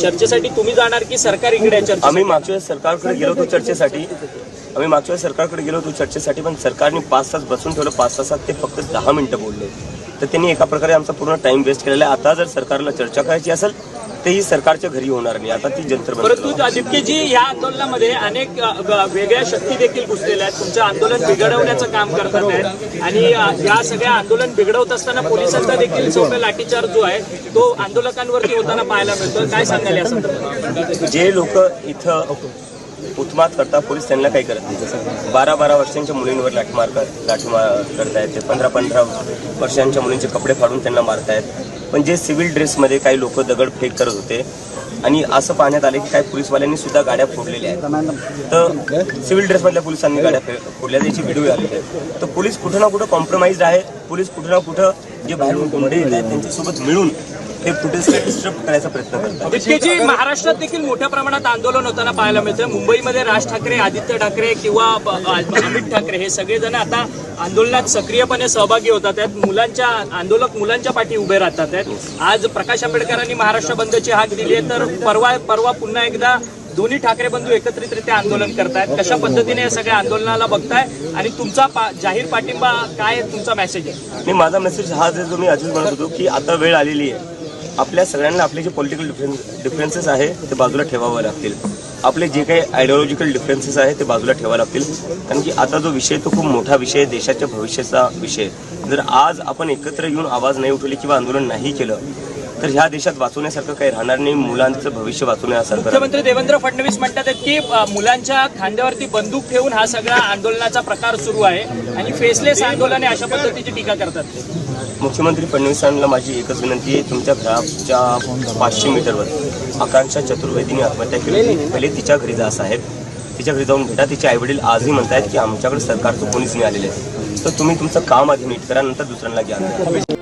चर्चेसाठी तुम्ही जाणार की सरकार इकडे चर्चा? आम्ही मागच्या सरकारकडे गेलो होतो चर्चेसाठी. पण सरकारने 5 तास बसून ठेवलं. 5 तासात ते फक्त 10 मिनिटं बोलले. तर त्यांनी एका प्रकारे आमचा पूर्ण टाइम वेस्ट केलेला आहे. आता जर सरकारला चर्चा करायची असेल तर ही सरकारच्या घरी होणार नाही. आता ती जंतर परंतु दिपकेजी, या आंदोलनामध्ये अनेक वेगळ्या शक्ती देखील घुसलेल्या आहेत. तुमचं आंदोलन बिघडवण्याचं काम करतात आहेत आणि या सगळ्या आंदोलन बिघडवत असताना पोलिसांचा देखील सौम्य लाठीचार्ज जो आहे तो आंदोलकांवरती होताना पाहायला मिळतो. काय सांगाल या संदर्भात? जे लोक इथं उत्मात करतात, पोलीस त्यांना काही करत नाही. 12-12 वर्षांच्या मुलींवर लाठीमार करतायत. ते 15-15 वर्षांच्या मुलींचे कपडे फाडून त्यांना मारतायत. पण जे सिव्हिल ड्रेसमध्ये काही लोक दगडफेक करत होते आणि असं पाहण्यात आले की काही पोलीसवाल्यांनी सुद्धा गाड्या फोडलेल्या आहेत. तर सिव्हिल ड्रेसमधल्या पोलिसांनी गाड्या फोडल्या, त्याची व्हिडिओ आलेली आहे. तर पोलीस कुठं ना कुठं कॉम्प्रोमाइज आहे. पोलीस कुठं ना कुठं जे बाहेरून गुंडे येत आहेत त्यांच्यासोबत मिळून ते फुटेजला डिस्टर्ब करायचा प्रयत्न करतात. दिपकेजी, महाराष्ट्रात देखील मोठ्या प्रमाणात आंदोलन होताना पाहायला मिळतं. मुंबईमध्ये राज ठाकरे, आदित्य ठाकरे किंवा अमित ठाकरे हे सगळेजण आता आंदोलनात सक्रियपणे सहभागी होतात आहेत. आंदोलक मुलांच्या पाठी उभे राहतात आहेत. आज प्रकाश आंबेडकरांनी महाराष्ट्र बंदची हाक दिली आहे, तर परवा पुन्हा एकदा दोन्ही ठाकरे बंधू एकत्रितरित्या आंदोलन करतायत. कशा पद्धतीने या सगळ्या आंदोलनाला बघताय आणि तुमचा जाहीर पाठिंबा काय तुमचा मेसेज आहे? मी माझा मेसेज हाच आहे जो मी आधीच म्हणत होतो की आता वेळ आलेली आहे. आपल्या सगळ्यांना आपले जे पॉलिटिकल डिफरन्सेस आहे ते बाजूला ठेवावे लागतील. आपले जे काही आयडिओलॉजिकल डिफरन्सेस आहे ते बाजूला ठेवावे लागतील. कारण की आता जो विषय तो खूप मोठा विषय आहे, देशाच्या भविष्याचा विषय. जर आज आपण एकत्र येऊन आवाज नाही उठवले किंवा आंदोलन नाही केलं तर ह्या देशात वाचवण्यासारखं काही राहणार नाही. मुलांचं भविष्य वाचवण्यासारखं. मुख्यमंत्री देवेंद्र फडणवीस म्हणतात की मुलांच्या खांद्यावरती बंदूक ठेवून हा सगळा आंदोलनाचा प्रकार सुरू आहे आणि फेसलेस आंदोलन अशा पद्धतीची टीका करतात. मुख्यमंत्री फडणवीसांना माझी एकच विनंती आहे, तुमच्या घराच्या 500 मीटरवर आकांक्षा चतुर्वेदीने आत्महत्या केली. पहिले तिच्या घरी जा साहेब, तिच्या घरी जाऊन भेटा. तिचे आईवडील आजही म्हणतायत की आमच्याकडे सरकारचं कोणीच नाही आलेलं आहे. तर तुम्ही तुमचं काम आधी नीट करा, नंतर दुसऱ्यांना घ्या.